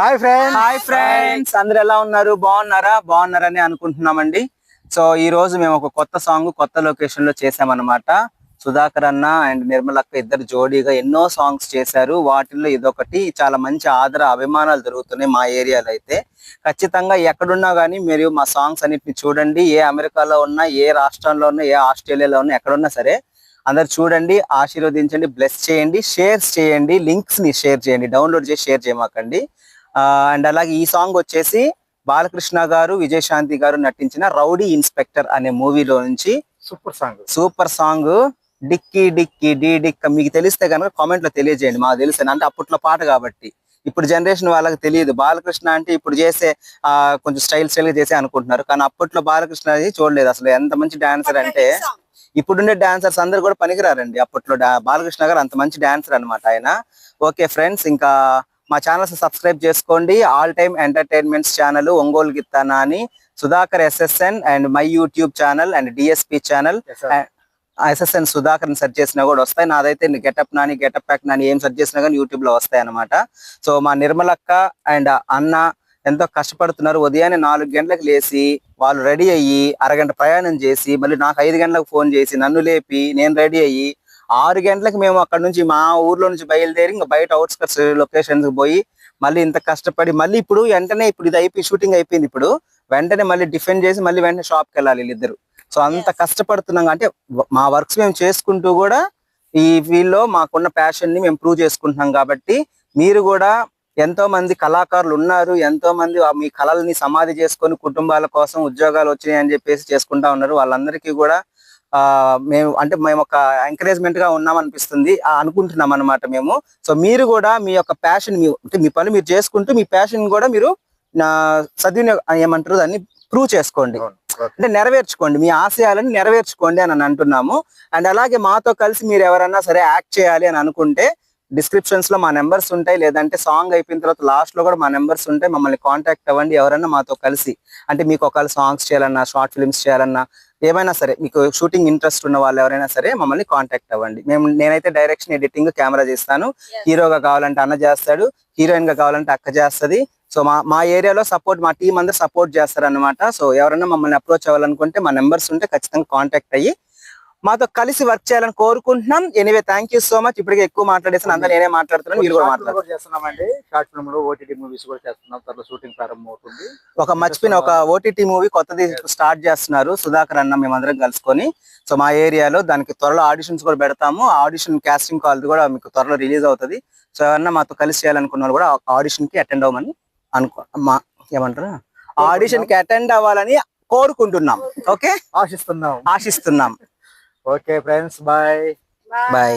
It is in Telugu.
హాయ్ ఫ్రెండ్స్ అందరు ఎలా ఉన్నారు? బాగున్నారని అనుకుంటున్నామండి. సో ఈ రోజు మేము ఒక కొత్త సాంగ్ కొత్త లొకేషన్ లో చేసామన్నమాట. సుధాకర్ అన్న అండ్ నిర్మలక్క ఇద్దరు జోడీగా ఎన్నో సాంగ్స్ చేశారు. వాటిల్లో ఇదొకటి. చాలా మంచి అభిమానాలు జరుగుతున్నాయి మా ఏరియాలో అయితే. ఖచ్చితంగా ఎక్కడున్నా గానీ మీరు మా సాంగ్స్ అన్నిటిని చూడండి. ఏ అమెరికాలో ఉన్నా, ఏ రాష్ట్రంలో ఉన్నా, ఏ ఆస్ట్రేలియాలో ఉన్నా, ఎక్కడున్నా సరే అందరు చూడండి, ఆశీర్వదించండి, బ్లెస్ చేయండి, షేర్స్ చేయండి, లింక్స్ ని షేర్ చేయండి, డౌన్లోడ్ చేసి షేర్ చేయమాకండి. అండ్ అలాగే ఈ సాంగ్ వచ్చేసి బాలకృష్ణ గారు, విజయశాంతి గారు నటించిన రౌడీ ఇన్స్పెక్టర్ అనే మూవీలో నుంచి సూపర్ సాంగ్ డిక్కీ డిక్కీ డీ డిక్క. మీకు తెలిస్తే కనుక కామెంట్ లో తెలియజేయండి. మాకు తెలుసు, అంటే అప్పట్లో పాట కాబట్టి. ఇప్పుడు జనరేషన్ వాళ్ళకి తెలియదు. బాలకృష్ణ అంటే ఇప్పుడు చేసే కొంచెం స్టైల్ గా చేసే అనుకుంటున్నారు, కానీ అప్పట్లో బాలకృష్ణ అది చూడలేదు. అసలు ఎంత మంచి డాన్సర్ అంటే ఇప్పుడుండే డాన్సర్స్ అందరు కూడా పనికిరారండి. అప్పట్లో బాలకృష్ణ గారు అంత మంచి డాన్సర్ అనమాట ఆయన. ఓకే ఫ్రెండ్స్, ఇంకా మా ఛానల్స్ సబ్స్క్రైబ్ చేసుకోండి. All time entertainments channel Ongole గిత్తానా అని, Sudhakar SSN and my YouTube channel and DSP channel SSN Sudhakar search చేసినా కూడా వస్తాయి. నాదైతే getup Nani, getup pack Nani ఏం సెర్చ్ చేసినా కానీ యూట్యూబ్ లో వస్తాయి అనమాట. సో మా నిర్మలక్క అండ్ అన్న ఎంతో కష్టపడుతున్నారు. ఉదయాన్నే 4 గంటలకు లేచి వాళ్ళు రెడీ అయ్యి అరగంట ప్రయాణం చేసి మళ్ళీ నాకు 5 గంటలకు ఫోన్ చేసి నన్ను లేపి నేను రెడీ అయ్యి 6 గంటలకు మేము అక్కడ నుంచి మా ఊర్లో నుంచి బయలుదేరి ఇంకా బయట అవుట్స్కట్స్ లొకేషన్స్ పోయి మళ్ళీ ఇంత కష్టపడి మళ్ళీ ఇప్పుడు వెంటనే ఇది అయిపోయి షూటింగ్ అయిపోయింది. ఇప్పుడు వెంటనే మళ్ళీ డిఫెండ్ చేసి మళ్ళీ వెంటనే షాప్కి వెళ్ళాలి వీళ్ళిద్దరు. సో అంత కష్టపడుతున్నాం. అంటే మా వర్క్స్ మేము చేసుకుంటూ కూడా ఈ ఫీల్డ్ లో మాకున్న ప్యాషన్ ని మేము ప్రూవ్ చేసుకుంటున్నాం. కాబట్టి మీరు కూడా ఎంతో మంది కళాకారులు ఉన్నారు, ఎంతో మంది మీ కళల్ని సమాధి చేసుకొని కుటుంబాల కోసం ఉద్యోగాలు వచ్చినాయి అని చెప్పేసి చేసుకుంటా ఉన్నారు. వాళ్ళందరికీ కూడా మేము ఒక ఎంకరేజ్మెంట్ గా ఉన్నాం అనిపిస్తుంది, అనుకుంటున్నాం అనమాట మేము. సో మీరు కూడా మీ యొక్క ప్యాషన్ అంటే మీ పని మీరు చేసుకుంటూ మీ ప్యాషన్ కూడా మీరు ఏమంటారు దాన్ని ప్రూవ్ చేసుకోండి, అంటే నెరవేర్చుకోండి, మీ ఆశయాలను నెరవేర్చుకోండి అని అంటున్నాము. అండ్ అలాగే మాతో కలిసి మీరు ఎవరన్నా సరే యాక్ట్ చేయాలి అని అనుకుంటే డిస్క్రిప్షన్స్ లో మా నెంబర్స్ ఉంటాయి, లేదంటే సాంగ్ అయిపోయిన తర్వాత లాస్ట్ లో కూడా మా నెంబర్స్ ఉంటాయి. మమ్మల్ని కాంటాక్ట్ అవ్వండి. ఎవరన్నా మాతో కలిసి, అంటే మీకు ఒకవేళ సాంగ్స్ చేయాలన్నా, షార్ట్ ఫిల్మ్స్ చేయాలన్నా, ఏమైనా సరే మీకు షూటింగ్ ఇంట్రెస్ట్ ఉన్న వాళ్ళు ఎవరైనా సరే మమ్మల్ని కాంటాక్ట్ అవ్వండి. నేనైతే డైరెక్షన్, ఎడిటింగ్, కెమెరా చేస్తాను. హీరోగా కావాలంటే అన్న చేస్తాడు, హీరోయిన్ గా కావాలంటే అక్క చేస్తుంది. సో మా ఏరియాలో సపోర్ట్, మా టీం అందరూ సపోర్ట్ చేస్తారు అనమాట. సో ఎవరైనా మమ్మల్ని అప్రోచ్ అవ్వాలనుకుంటే మా నెంబర్స్ ఉంటే ఖచ్చితంగా కాంటాక్ట్ అయ్యి మాతో కలిసి వర్క్ చేయాలని కోరుకుంటున్నాం. Anyway thank you so much. ఇప్పటికే ఎక్కువ మాట్లాడేసాను, అంతా నేనే మాట్లాడుతున్నాను, మీరు కూడా మాట్లాడుతున్నామండి. షార్ట్ ఫిల్మ్ లో OTT మూవీస్ కూడా చేస్తున్నాం, త్వరలో షూటింగ్ ప్రారంభం అవుతుంది. ఒక OTT మూవీ కొత్తది స్టార్ట్ చేస్తున్నారు సుధాకర్ అన్న, మేమందరం కలుసుకొని. సో మా ఏరియాలో దానికి త్వరలో ఆడిషన్స్ కూడా పెడతాము. ఆడిషన్ కాస్టింగ్ కాల్ కూడా మీకు త్వరలో రిలీజ్ అవుతుంది. సో ఎవరన్నా మాతో కలిసి చేయాలనుకున్న వాళ్ళు కూడా ఆడిషన్ కి అటెండ్ అవ్వమని ఏమంటారు, ఆడిషన్ కి అటెండ్ అవ్వాలని కోరుకుంటున్నాం. ఓకే, ఆశిస్తున్నాం. Okay friends, bye.